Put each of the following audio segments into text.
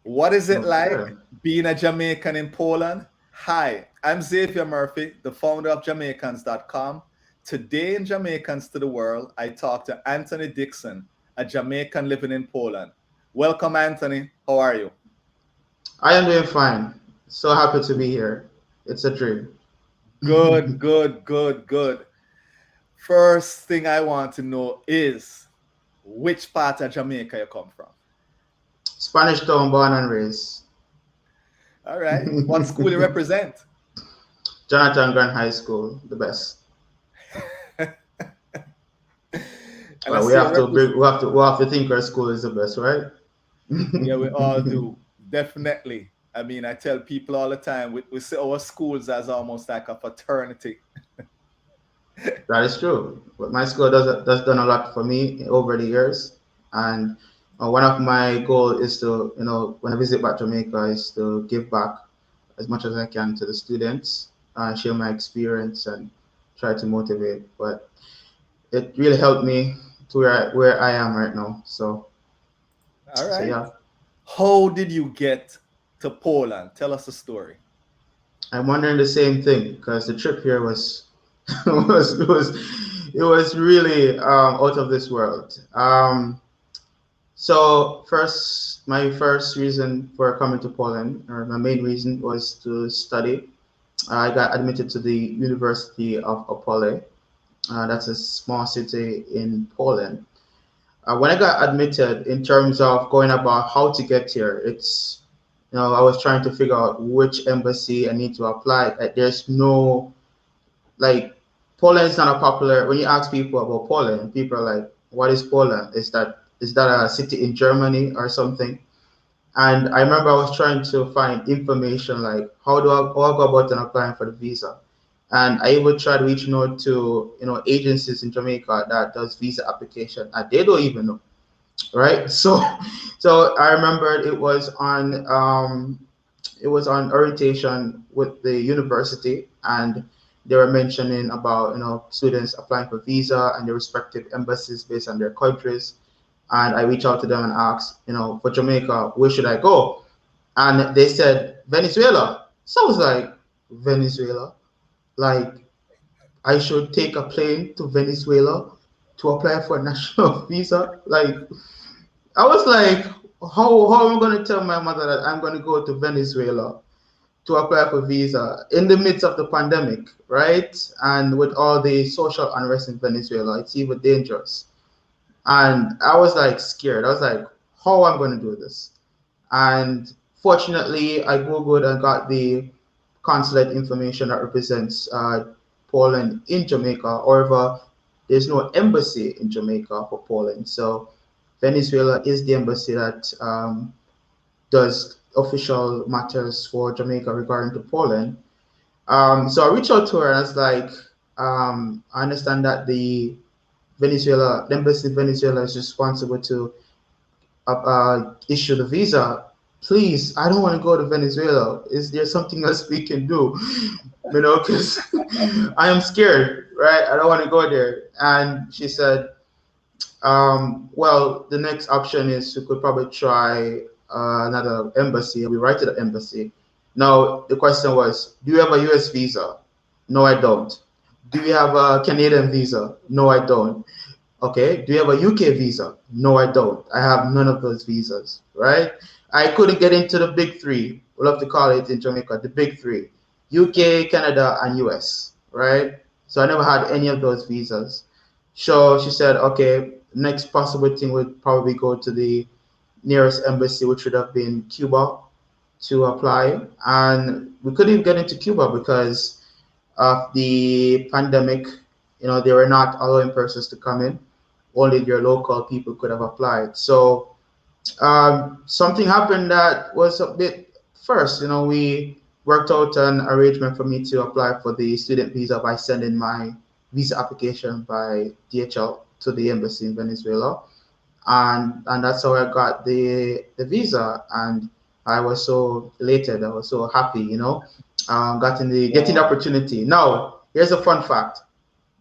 What is it Okay. like being a Jamaican in Poland? Hi, I'm Xavier Murphy, the founder of Jamaicans.com. Today in Jamaicans to the World, I talk to Anthony Dixon, a Jamaican living in Poland. Welcome, Anthony. How are you? I am doing fine. So happy to be here. It's a dream. Good, good, good, good. First thing I want to know is which part of Jamaica you come from? Spanish town, born and raised. All right. What school you represent? Jonathan Grant High School, the best. And I Well, see you represent. we have to think our school is the best, right? Yeah, we all do. Definitely. I mean, I tell people all the time, we see our schools as almost like a fraternity. That is true. But my school does done a lot for me over the years, and one of my goal is to, when I visit back Jamaica, is to give back as much as I can to the students, share my experience, and try to motivate. But it really helped me to where I am right now. All So right. yeah, How did you get to Poland? Tell us the story. I'm wondering the same thing because the trip here was was it was really out of this world. So first, my first reason for coming to Poland, or my main reason, was to study. I got admitted to the University of Opole. That's a small city in Poland. When I got admitted, in terms of going about how to get here, I was trying to figure out which embassy I need to apply. Like, there's no, like, Poland is not a popular. When you ask people about Poland, people are like, "What is Poland? Is that a city in Germany or something?" And I remember I was trying to find information like how I go about and applying for the visa. And I even tried reaching out to agencies in Jamaica that does visa application, and they don't even know, right? So I remembered it was on orientation with the university, and they were mentioning about students applying for visa and their respective embassies based on their countries. And I reached out to them and asked, for Jamaica, where should I go? And they said Venezuela. So I was like, Venezuela? Like, I should take a plane to Venezuela to apply for a national visa? Like, I was like, how am I going to tell my mother that I'm going to go to Venezuela to apply for visa in the midst of the pandemic, right? And with all the social unrest in Venezuela, it's even dangerous. And I was like scared. I was like, how am I going to do this? And fortunately, I googled and got the consulate information that represents Poland in Jamaica. However, there's no embassy in Jamaica for Poland. So Venezuela is the embassy that does official matters for Jamaica regarding to Poland. So I reached out to her and I was like, I understand that the embassy in Venezuela is responsible to issue the visa. Please, I don't want to go to Venezuela. Is there something else we can do? Because I am scared, right? I don't want to go there. And she said, well, the next option is you could probably try another embassy. We write to the embassy. Now, the question was, do you have a US visa? No, I don't. Do you have a Canadian visa? No, I don't. Okay, do you have a UK visa? No, I don't. I have none of those visas, right? I couldn't get into the big three. We love to call it in Jamaica the big three: UK, Canada, and US, right? So I never had any of those visas. So she said, okay, next possible thing would probably go to the nearest embassy, which would have been Cuba, to apply. And we couldn't even get into Cuba because of the pandemic. They were not allowing persons to come in. Only their local people could have applied. So something happened that was a bit first. We worked out an arrangement for me to apply for the student visa by sending my visa application by DHL to the embassy in Venezuela, and that's how I got the visa. And I was so elated. I was so happy. Getting the Wow. opportunity. Now, here's a fun fact.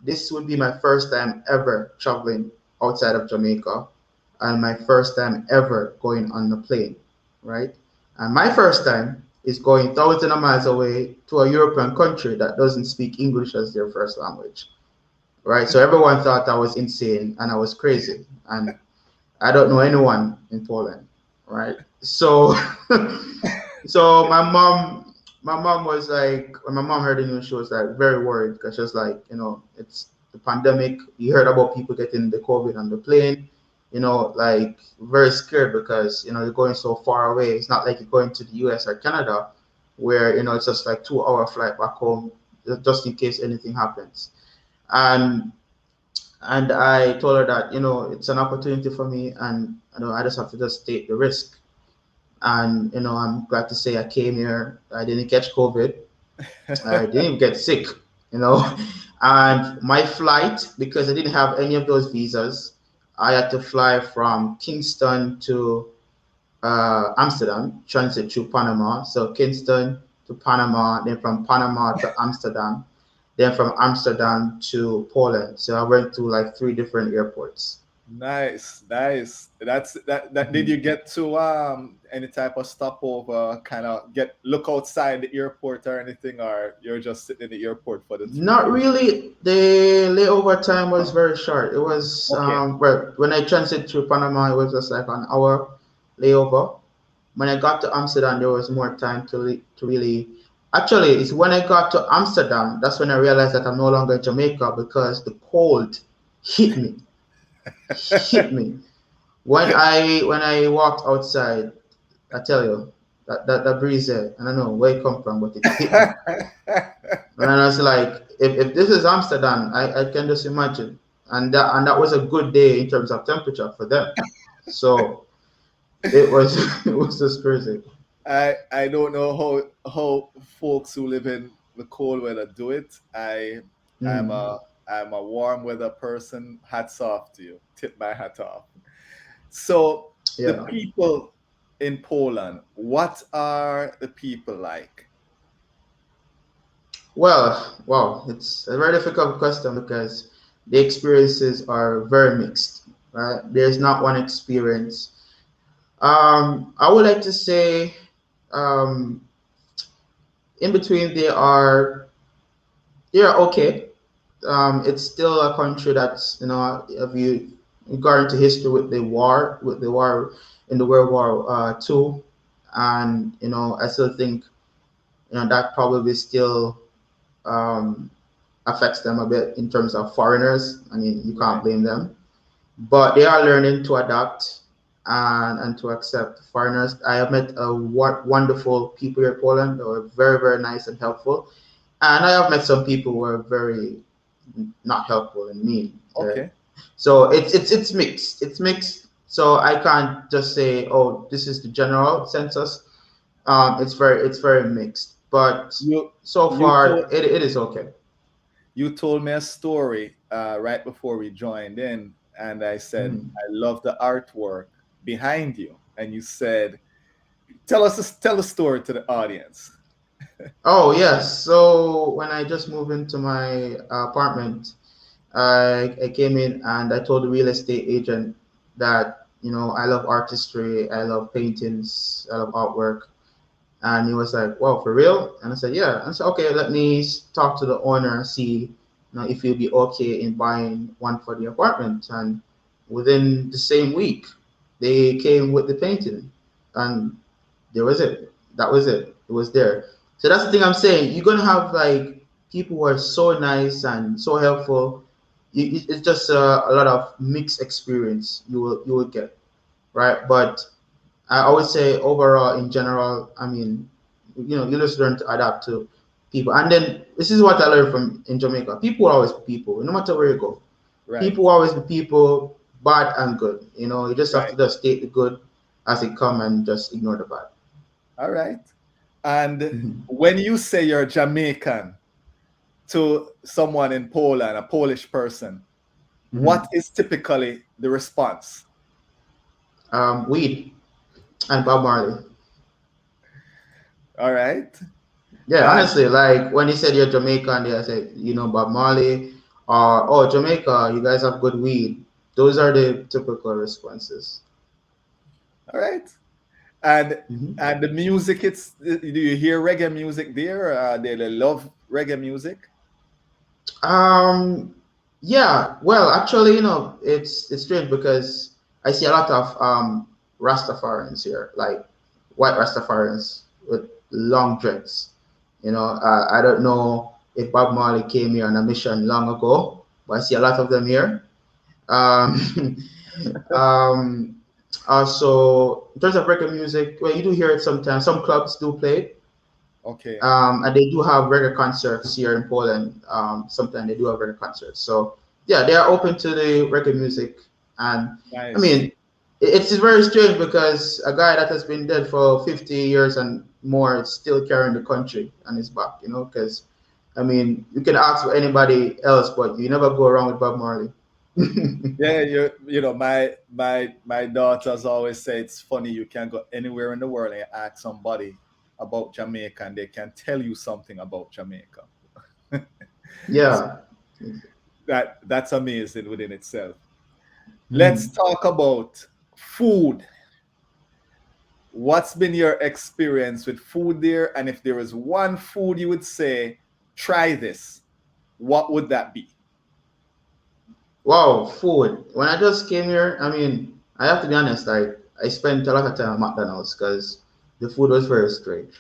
This would be my first time ever traveling outside of Jamaica and my first time ever going on a plane, right? And my first time is going thousands of miles away to a European country that doesn't speak English as their first language, right? So everyone thought I was insane and I was crazy, and I don't know anyone in Poland, right? So, so my mom was like, when my mom heard the news, she was like very worried because she was like, it's the pandemic. You heard about people getting the COVID on the plane, like very scared because you're going so far away. It's not like you're going to the US or Canada, where it's just like 2 hour flight back home, just in case anything happens. And and I told her that it's an opportunity for me, and I just have to just take the risk. And I'm glad to say I came here. I didn't catch COVID. I didn't even get sick. You know, and my flight, because I didn't have any of those visas, I had to fly from Kingston to Amsterdam, transit through Panama. So Kingston to Panama, then from Panama to Amsterdam, then from Amsterdam to Poland. So I went to like 3 different airports. Nice, nice. That did Mhm. you get to any type of stopover, kind of get look outside the airport or anything, or you're just sitting in the airport for the Not three? really. The layover time was very short. It was Okay. well, when I transit through Panama, it was just like an hour layover. When I got to Amsterdam, there was more time to really. Actually, it's when I got to Amsterdam that's when I realized that I'm no longer in Jamaica because the cold hit me, hit me. When I walked outside, I tell you that breeze there, I don't know where it come from, but it hit me. And I was like, if this is Amsterdam, I can just imagine. And that was a good day in terms of temperature for them. So it was it was just crazy. I don't know how folks who live in the cold weather do it. I'm Mm. a warm weather person. Hats off to you. Tip my hat off. So the Yeah. people in Poland, what are the people like? Well, wow, it's a very difficult question because the experiences are very mixed, right? There's not one experience. I would like to say, um, in between they are okay. It's still a country that's if you go into history with the war in the World War II, and I still think that probably still um, affects them a bit in terms of foreigners. I mean, you can't Right. blame them, but they are learning to adapt and to accept foreigners. I have met wonderful people here in Poland that were very, very nice and helpful, and I have met some people who are very not helpful and mean. Okay. So it's mixed. It's mixed. So I can't just say, oh, this is the general census. It's very mixed, but You so you far told it is okay. you told me a story right before we joined in, and I said Mhm. I love the artwork behind you, and you said tell the story to the audience. Oh yes. So when I just moved into my apartment, I came in and I told the real estate agent that I love artistry, I love paintings, I love artwork. And he was like, "Well, for real?" And I said, "Yeah." And I said, "Okay, let me talk to the owner and see, if he'll be okay in buying one for the apartment." And within the same week, they came with the painting, and there was it. That was it. It was there. So that's the thing I'm saying. You're gonna have like people who are so nice and so helpful. It's just a lot of mixed experience you will get, right? But I always say overall, in general, I mean, you just learn to adapt to people. And then this is what I learned from in Jamaica. People will always be people, no matter where you go. Right. People will always be people, bad and good. You just have Right. to just take the good as it come and just ignore the bad. All right. And Mhm. when you say you're Jamaican to someone in Poland, a Polish person, what Mhm. is typically the response? Weed and Bob Marley. All right. Yeah, And honestly, like when you said you're Jamaican, they say Bob Marley, or oh Jamaica, you guys have good weed. Those are the typical responses. all right. And Mhm. and the music, it's do you hear reggae music there? They love reggae music. Um, yeah, well, actually, it's strange because I see a lot of Rastafarians here, like white Rastafarians with long dreads. I don't know if Bob Marley came here on a mission long ago, but I see a lot of them here. Um, um, Also, in terms of reggae music, well, you do hear it sometimes. Some clubs do play it. Okay, And they do have reggae concerts here in Poland. Sometimes they do have reggae concerts. So yeah, they are open to the reggae music. And I nice. mean, it's very strange because a guy that has been dead for 50 years and more is still carrying the country on his back. Because I mean, you can ask for anybody else, but you never go around with Bob Marley. Yeah, my daughters always say it's funny you can go anywhere in the world and ask somebody about Jamaica and they can tell you something about Jamaica. So Yeah. that's amazing within itself. Let's Mhm. talk about food. What's been your experience with food there? And if there is one food you would say, try this, what would that be? Wow, food. When I just came here, I mean, I have to be honest, I spent a lot of time at McDonald's because the food was very strange.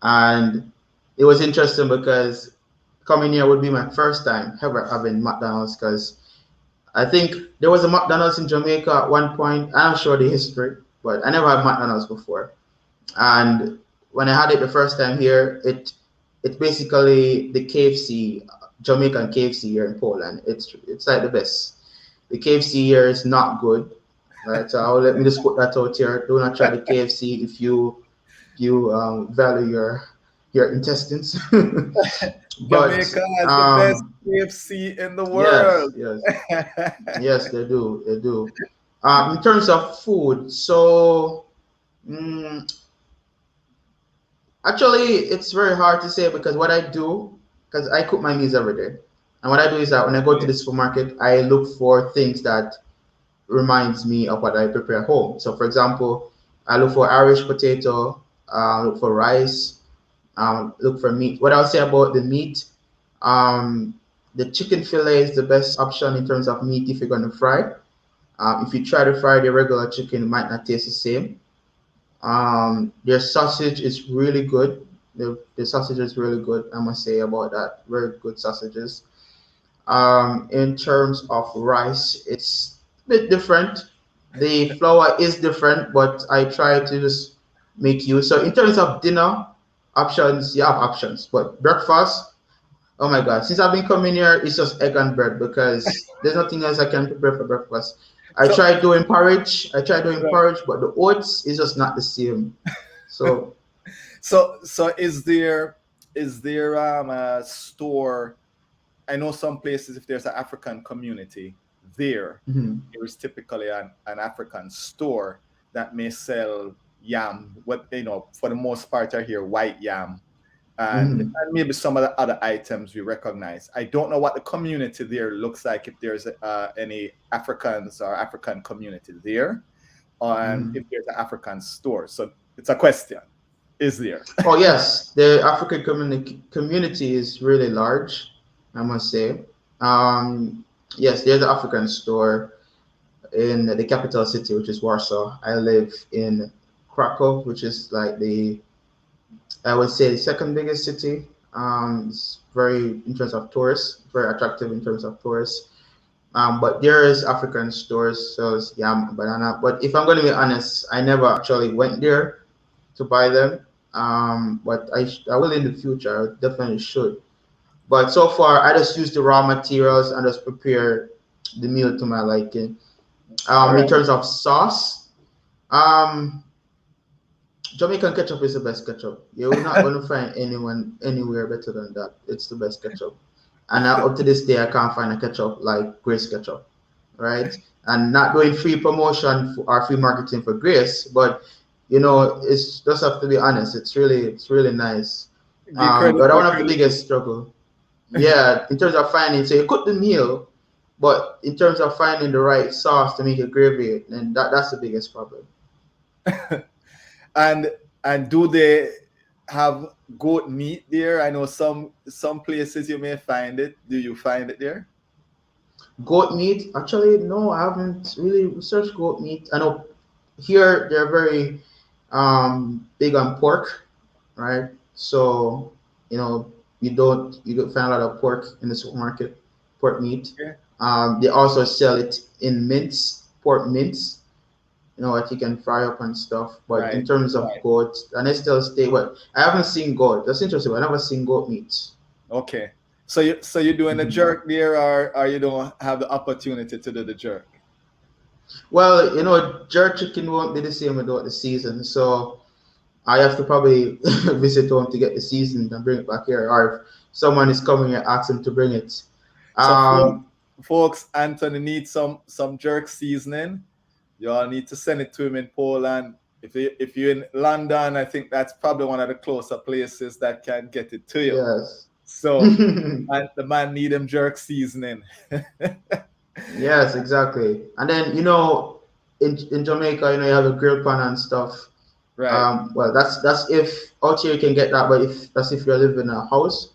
And it was interesting because coming here would be my first time ever having McDonald's because I think there was a McDonald's in Jamaica at one point. I'm sure the history, but I never had McDonald's before. And when I had it the first time here, it's basically the KFC, Jamaican KFC here in Poland. It's like the best. The KFC here is not good, right? So I'll let me just put that out here. Do not try the KFC if you value your intestines. But Jamaica has the best KFC in the yes, world. yes, yes, they do, they do. In terms of food, so mm, actually, it's very hard to say because what I do, because I cook my meals every day, and what I do is that when I go to Okay. the supermarket, I look for things that reminds me of what I prepare at home. So, for example, I look for Irish potato, look for rice, look for meat. What I'll say about the meat, um, the chicken fillet is the best option in terms of meat if you're going to fry. If you try to fry the regular chicken, it might not taste the same. Their sausage is really good. The sausage is really good, I must say about that. Very good sausages. In terms of rice, it's a bit different. The flour is different, but I try to just make use. So in terms of dinner options, you have options, but breakfast, oh my God, since I've been coming here, it's just egg and bread because there's nothing else I can prepare for breakfast. I So, tried doing porridge. I tried doing right. porridge, but the oats is just not the same. So, So is there a store? I know some places if there's an African community there, mhm, there is typically an African store that may sell yam. What for the most part, I hear white yam mhm, and maybe some of the other items we recognize. I don't know what the community there looks like if there's any Africans or African community there, and mhm. if there's an African store. So it's a question: is there? Oh yes, the African community is really large, I must say. Yes, there's an African store in the capital city, which is Warsaw. I live in Krakow, which is like I would say the second biggest city. It's very in terms of tourists, very attractive in terms of tourists. But there is African stores, sells yam, banana. But if I'm going to be honest, I never actually went there to buy them. But I will in the future. I definitely should. But so far, I just use the raw materials and just prepare the meal to my liking. All In right. terms of sauce, um, Jamaican ketchup is the best ketchup. You're not going to find anyone anywhere better than that. It's the best ketchup. And up to this day, I can't find a ketchup like Grace ketchup, right? And not doing free promotion or free marketing for Grace, but it's just have to be honest. It's really nice. Give credit But where one of the credit biggest struggle, yeah, in terms of finding, so you cook the meal, but in terms of finding the right sauce to make a gravy, then that's the biggest problem. is. And do they have goat meat there? I know some places you may find it. Do you find it there? Goat meat, actually, no, I haven't really researched goat meat. I know here they're very big on pork, right? So, you know, you don't find a lot of pork in the supermarket, pork meat. Okay. They also sell it in mince, pork mince, that you can fry up and stuff. But in Right. terms of Right. goat, and I still stay. Well, I haven't seen goat. That's interesting. I've never seen goat meat. Okay. So you're doing a Mhm. jerk there, or you don't have the opportunity to do the jerk? Well, jerk chicken won't be the same without the season. So I have to probably visit home to get the seasoned and bring it back here. Or if someone is coming here, ask them to bring it. So Um, folks, Anthony needs some jerk seasoning. You all need to send it to him in Poland. If you're in London, I think that's probably one of the closer places that can get it to you. yes. So, and the man need him jerk seasoning. Yes, exactly. And then, in Jamaica, you have a grill pan and stuff. Right. Well, that's if out here you can get that, but if you live in a house.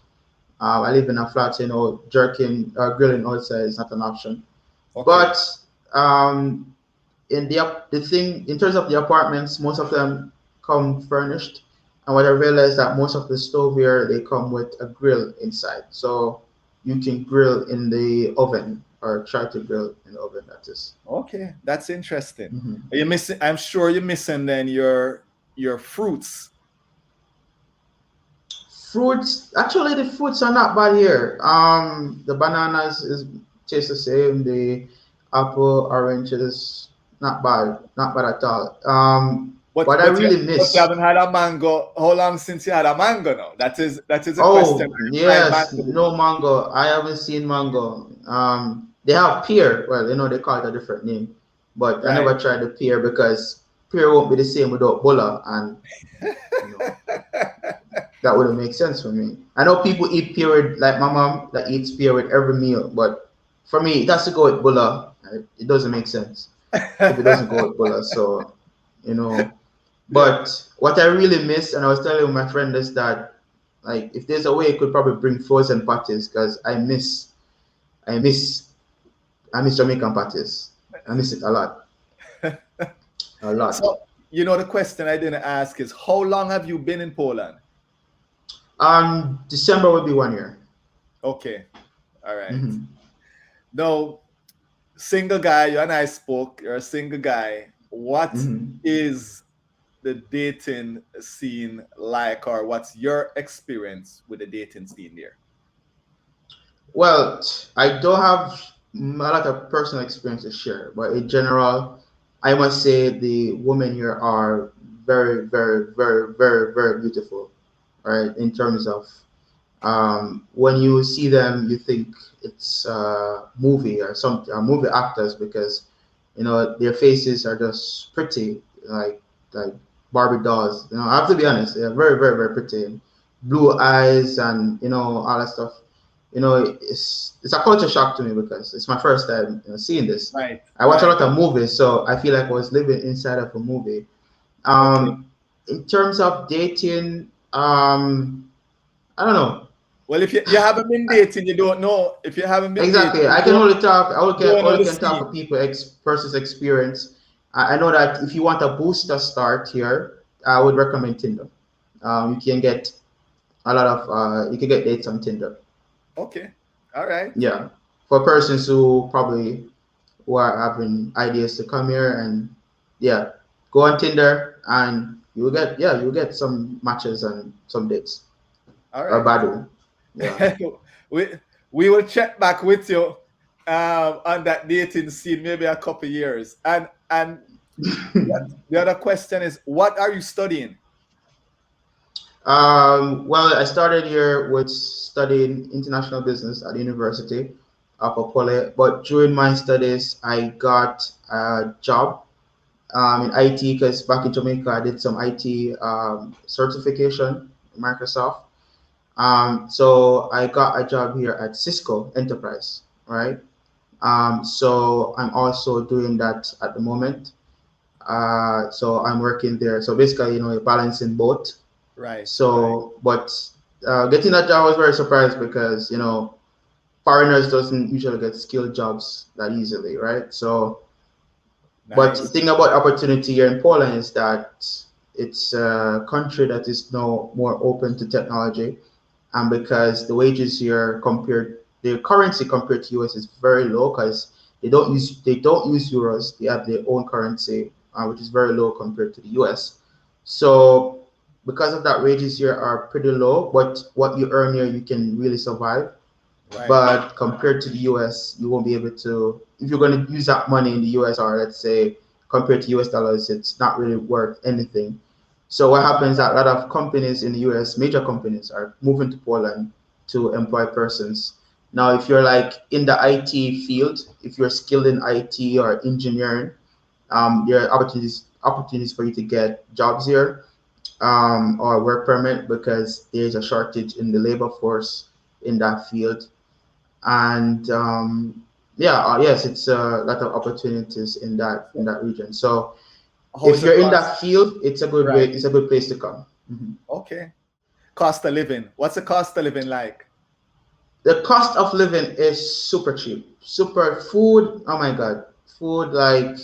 I live in a flat, jerking grilling outside is not an option. Okay. But um, the thing in terms of the apartments, most of them come furnished. And what I realized that most of the stove here they come with a grill inside, so you can grill in the oven or try to grill in the oven. That is. Okay. That's interesting. Mhm. Are you missing? I'm sure you're missing then your fruits. Fruits, actually, the fruits are not bad here. The bananas is taste the same. The apple, oranges, not bad, not bad at all. But What I but you really but you miss. haven't had a mango. How long since you had a mango now? That is a question. Oh My yes, mango. no mango. I haven't seen mango. They have pear. Well, they call it a different name, but I Right. never tried the pear because pear won't be the same without bulla, and you know that wouldn't make sense for me. I know people eat pear with, like my mom that eats pear with every meal, but for me, it has to go with bulla. It doesn't make sense if it doesn't go with bulla. So, you know, Yeah. but what I really miss, and I was telling my friend is that, like, if there's a way, I could probably bring frozen patties because I miss, I miss Jamaican patties. I miss it a lot. So the question I didn't ask is how long have you been in Poland? December will be 1 year. Okay. All right. Hmm. Now, single guy, you and I spoke, you're a single guy. What Hmm. is the dating scene like, or what's your experience with the dating scene there? Well, I don't have a lot of personal experience to share, but in general, I must say the women here are very, very, very, very, very beautiful, right? In terms of when you see them, you think it's a movie or some movie actors because their faces are just pretty, like Barbie dolls. I have to be honest, they're very, very, very pretty, blue eyes, and all that stuff. It's a culture shock to me because it's my first time seeing this. Right, I watch a right. lot of movies, so I feel like I was living inside of a movie. Okay. In terms of dating, I don't know. Well, if you haven't been dating, you don't know. If you haven't been dating, Exactly. you I can only talk. don't know Only the can talk for scene. people versus experience. I know that if you want a booster start here, I would recommend Tinder. You can get a lot of you can get dates on Tinder. Okay. All right. Yeah, for persons who are having ideas to come here, and yeah, go on Tinder and you'll get some matches and some dates All or right. badu. Yeah. we we will check back with you on that dating scene maybe a couple years. And the other question is, what are you studying? Well, I started here with studying international business at the University of Apollo, but during my studies, I got a job in IT because back in Jamaica, I did some IT certification in Microsoft. So I got a job here at Cisco Enterprise, right? So I'm also doing that at the moment. So I'm working there. So basically, balancing both. Right, right. So, but getting that job, I was very surprised because foreigners doesn't usually get skilled jobs that easily, right? So, but the Nice. thing about opportunity here in Poland is that it's a country that is now more open to technology, and because the wages here compared, the currency compared to US is very low because they don't use euros. They have their own currency, which is very low compared to the US. So because of that, wages here are pretty low, but what you earn here, you can really survive. Right. But compared to the US, you won't be able to, if you're going to use that money in the US, or let's say compared to US dollars, it's not really worth anything. So what happens is that a lot of companies in the US, major companies, are moving to Poland to employ persons. Now, if you're like in the IT field, if you're skilled in IT or engineering, there are opportunities for you to get jobs here, or work permit, because there's a shortage in the labor force in that field. And yeah, yes, it's a lot of opportunities in So that region. So how if is the you're in cost? that field, it's a good way. Right. It's a good place to come. Mhm. Okay. Cost of living. What's the cost of living like? The cost of living is super cheap. Super food. Oh my God, food, like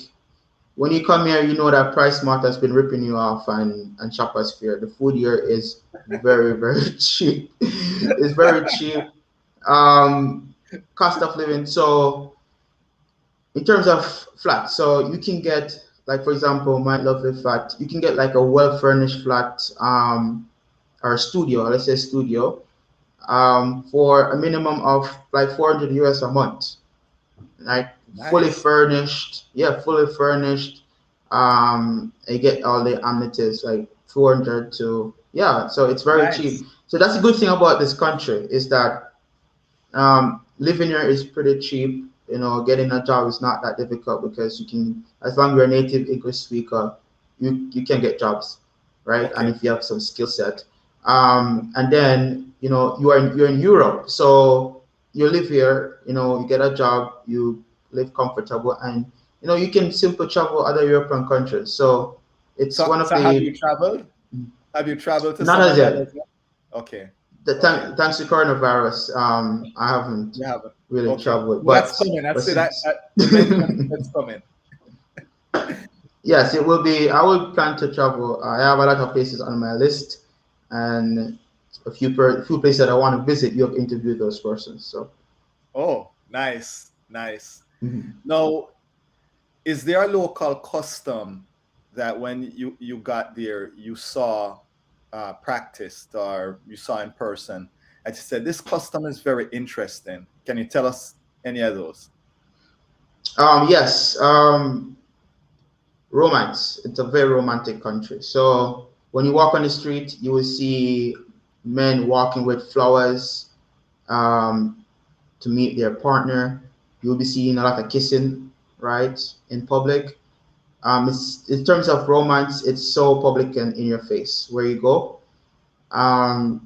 when you come here, you know that Price Mart has been ripping you off, and Shoppers Fair. The food here is very, very cheap. It's very cheap. Um, Cost of living. So in terms of flat, so you can get, like, for example, my lovely flat, you can get like a well furnished flat, or studio, let's say studio, for a minimum of like 400 US a month, like fully Nice. furnished. Yeah, fully furnished. You get all the amenities, like 400 to, yeah, so it's very cheap. Nice. So that's the good thing about this country, is that living here is pretty cheap. Getting a job is not that difficult, because you can, as long as you're a native English speaker, you can get jobs, right? And Okay. if you have some skill set, and then you're in Europe, so you live here. You get a job, you live comfortable, and you can simply travel other European countries. So it's So one of so have you the, traveled? Have you traveled to not some as of that yet. as well? Okay. The, Okay. thanks to coronavirus, I haven't You haven't. really Okay. traveled, Well, that's but coming. I'd say that, since that you mentioned it's coming. yes, it will be. I will plan to travel. I have a lot of places on my list, and a few places that I want to visit. You have interviewed those persons, so. Oh, nice. Nice. Mhm. Now, is there a local custom that when you got there you saw practiced or you saw in person and you said this custom is very interesting? Can you tell us any of those? Yes. Romance. It's a very romantic country. So when you walk on the street, you will see men walking with flowers, um, to meet their partner. You'll be seeing a lot of kissing, right, in public. In terms of romance, it's so public and in your face where you go.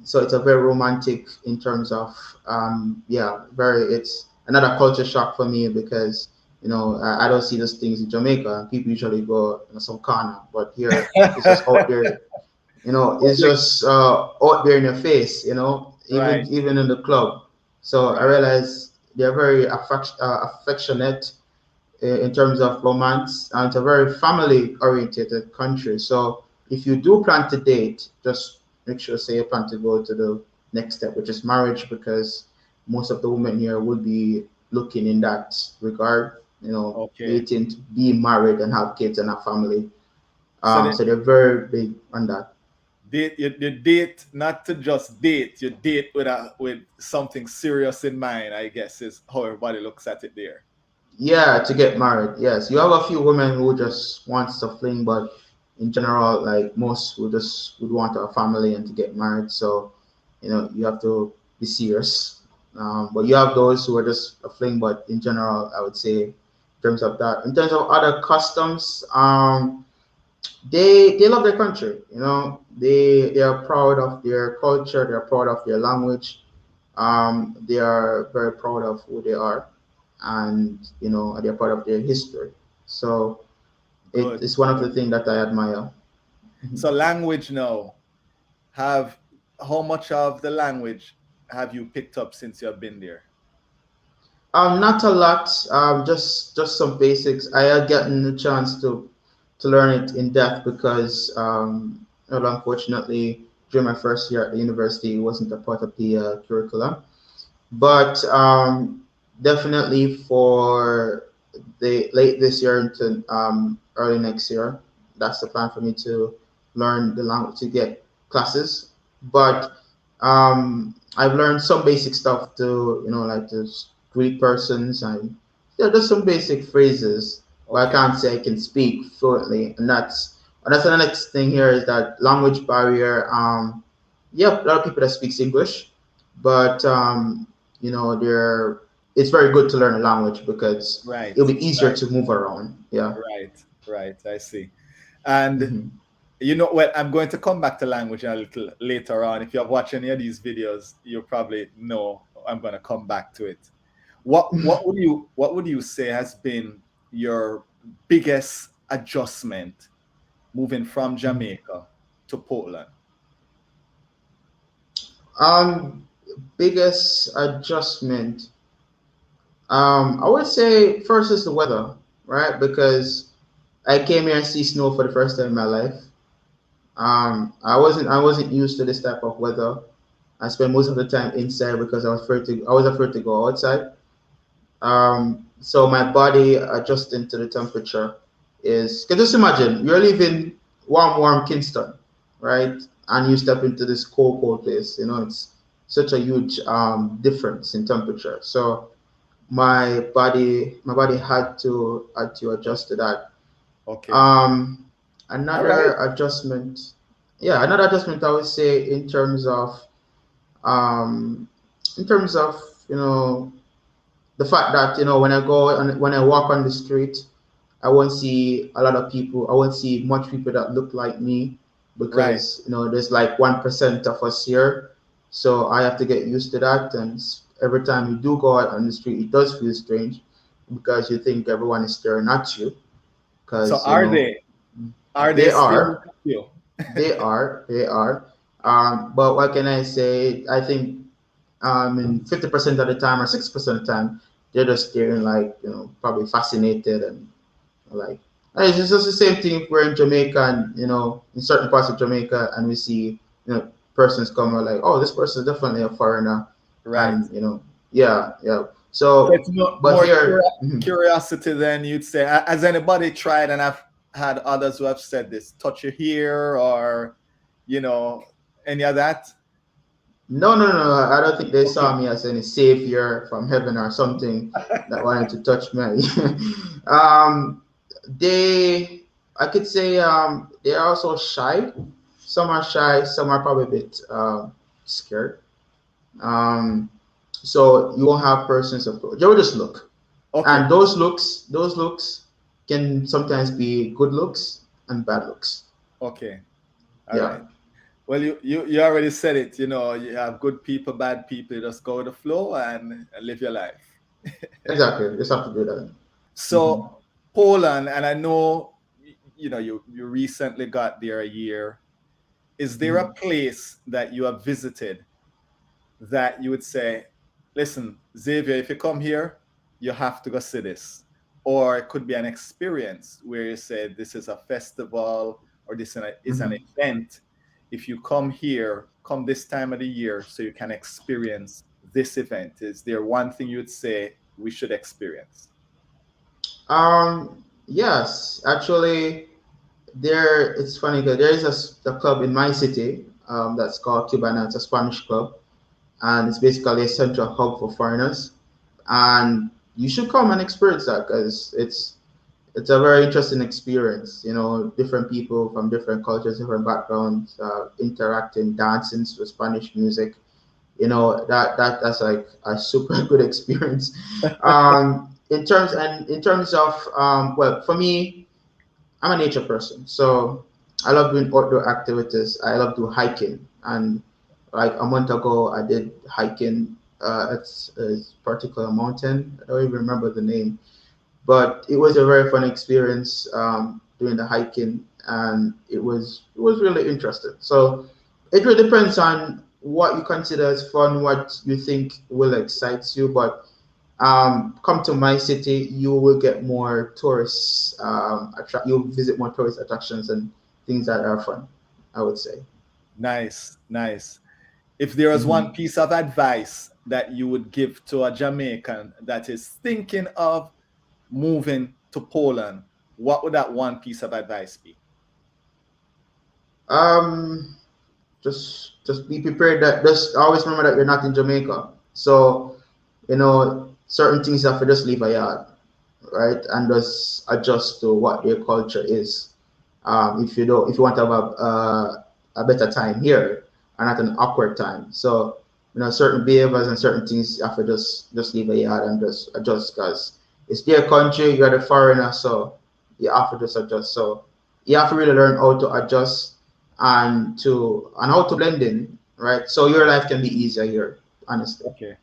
So it's a very romantic in terms of, yeah, very. It's another culture shock for me, because I don't see those things in Jamaica. People usually go some corner, but here it's just out there. It's Public. just out there in your face. Even Right, even in the club. So I right. realize they're very affectionate in terms of romance, and it's a very family oriented country. So if you do plan to date, just make sure, say, you plan to go to the next step, which is marriage, because most of the women here would be looking in that regard, Okay. dating to be married and have kids and a family. So the So they're very big on that. you date not to just date, you date with something serious in mind, I guess is how everybody looks at it there. Yeah, to get married. Yes, you have a few women who just wants to fling, but in general, like most would want a family and to get married. So, you have to be serious. But you have those who are just a fling, but in general, I would say, in terms of that, in terms of other customs, they love their country. They are proud of their culture. They are proud of their language. They are very proud of who they are, and they're part of their history. So Good. It's one of the things that I admire. So language now, have how much of the language have you picked up since you have been there? Not a lot. Just some basics. I had gotten the chance to learn it in depth because, well, unfortunately, during my first year at the university, it wasn't a part of the curriculum. But definitely for the late this year into early next year, that's the plan for me to learn the language to get classes. Right. But I've learned some basic stuff to like to greet persons and just some basic phrases. But I Okay. can't say I can speak fluently, and that's the next thing here is that language barrier. Yeah, a lot of people that speaks English, but they're it's very good to learn a language because Right. it'll be easier Right. to move around. Yeah. Right. Right. I see. And Hmm. you know what? I'm going to come back to language a little later on. If you have watched any of these videos, you probably know I'm going to come back to it. What would you say has been your biggest adjustment moving from Jamaica to Portland? Um, Biggest adjustment. I would say first is the weather, right? Because I came here and see snow for the first time in my life. I wasn't used to this type of weather. I spent most of the time inside because I was afraid to go outside. So my body adjusting to the temperature is, can just imagine you're leaving warm Kingston, right? And you step into this cold place. It's such a huge difference in temperature. So my body had to adjust to that. Okay. Um, All right. another adjustment, yeah, another adjustment I would say um, in terms of you know the fact that when I walk on the street, I won't see a lot of people. I won't see much people that look like me Right. because there's like 1% of us here, so I have to get used to that. And every time you do go out on the street, it does feel strange because you think everyone is staring at you So because are they they staring are, at you? they are. But what can I say? I think in 50% of the time or 60% of the time, they're just staring like, probably fascinated and like, it's just the same thing if we're in Jamaica and, in certain parts of Jamaica and we see, persons come out like, oh, this person is definitely a foreigner. Right. And, yeah, yeah. So So, it's more, but here, curiosity than you'd say. Has anybody tried, and I've had others who have said this, touch you here or, you know, any of that? no, no, no, I don't think they Okay. saw me as any savior from heaven or something that wanted to touch me. um, they, I could say, they're also shy. Some are shy, some are probably a bit scared. Um, so you won't have persons approach. They will just look, Okay. and those looks can sometimes be good looks and bad looks. Okay. All Yeah, right. Well, you already said it. You have good people, bad people. You just go with the flow and live your life. exactly. You just have to do that. Hmm. So Poland, and I know you recently got there a year. Is there a Hmm. place that you have visited that you would say, listen, Xavier, if you come here, you have to go see this? Or it could be an experience where you say, this is a festival or this is an Hmm. event. If you come here, come this time of the year so you can experience this event. Is there one thing you would say we should experience? Yes, actually, there. It's funny because there is a club in my city that's called Cubana. It's a Spanish club, and it's basically a central hub for foreigners. And you should come and experience that because it's a very interesting experience. Different people from different cultures, different backgrounds, interacting, dancing with Spanish music. That's like a super good experience. In terms of well, for me, I'm a nature person, so I love doing outdoor activities. I love doing hiking, and like a month ago, I did hiking at a particular mountain. I don't even remember the name, but it was a very fun experience. doing the hiking, and it was really interesting. So it really depends on what you consider as fun, what you think will excite you. But come to my city, you will get more tourists. You'll visit more tourist attractions and things that are fun, I would say. Nice, nice. If there was one Mhm. piece of advice that you would give to a Jamaican that is thinking of moving to Poland, what would that one piece of advice be? Um, just be prepared that just always remember that you're not in Jamaica. So, certain things you have to just leave a yard, right? And just adjust to what their culture is. If you want to have a better time here and not an awkward time. So, certain behaviors and certain things you have to just leave a yard and just adjust because it's their country, you're the foreigner, so you have to just adjust. So you have to really learn how to adjust and how to blend in, right? So your life can be easier here, honestly. Okay.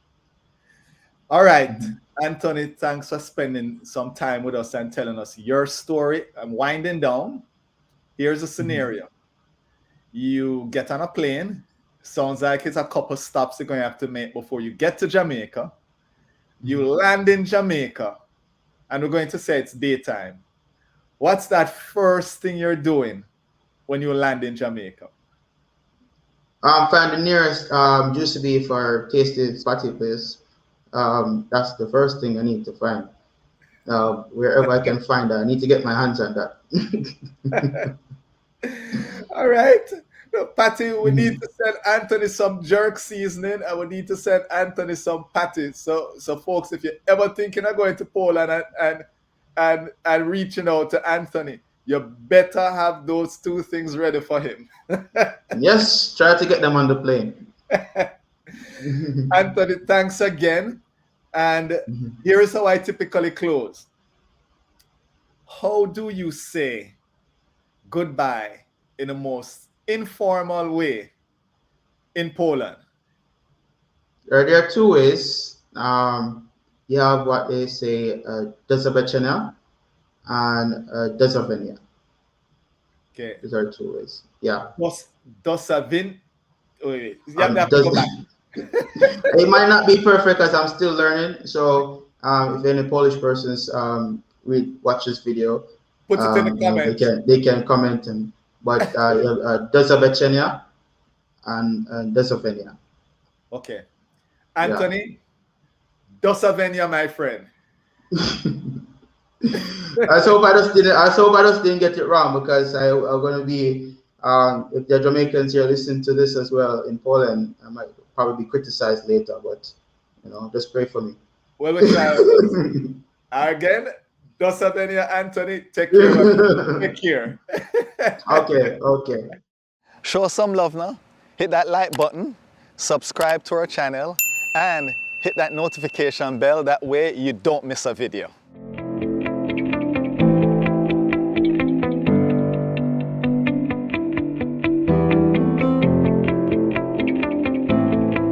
All right. Mhm. Anthony, thanks for spending some time with us and telling us your story. I'm winding down. Here's a Mhm. scenario. You get on a plane. Sounds like it's a couple stops you're going to have to make before you get to Jamaica. You Mhm. land in Jamaica, and we're going to say it's daytime. What's that first thing you're doing when you land in Jamaica? Find the nearest juicy beef or tasty spotty place. That's the first thing I need to find. Wherever I can find that, I need to get my hands on that. All right. No, Patty, we need Mhm. to send Anthony some jerk seasoning and we need to send Anthony some patty. So folks, if you're ever thinking of going to Poland and reaching out to Anthony, you better have those two things ready for him. Yes, try to get them on the plane. Mhm. Anthony, thanks again. And Mhm. here's how I typically close. How do you say goodbye in the most informal way in Poland? There are two ways. You have what they say, do zobaczenia and dozavenia. Okay. These are two ways. Yeah. Dosavin. Wait, you have to Does go back. it might not be perfect as I'm still learning. So if any Polish persons watch this video, Put it in the they comments. can comment and but you have, do zobaczenia and dozavenia. Okay. Yeah. Anthony, Dosavenia, my friend. I hope I just didn't get it wrong because I'm gonna be if the Jamaicans here listen to this as well in Poland, I might probably be criticized later, but just pray for me. Well, we try our best. Again, Dosavenia, Anthony. Take care, my friend. Take care. Okay, okay. Show some love now. Hit that like button, subscribe to our channel, and hit that notification bell. That way you don't miss a video.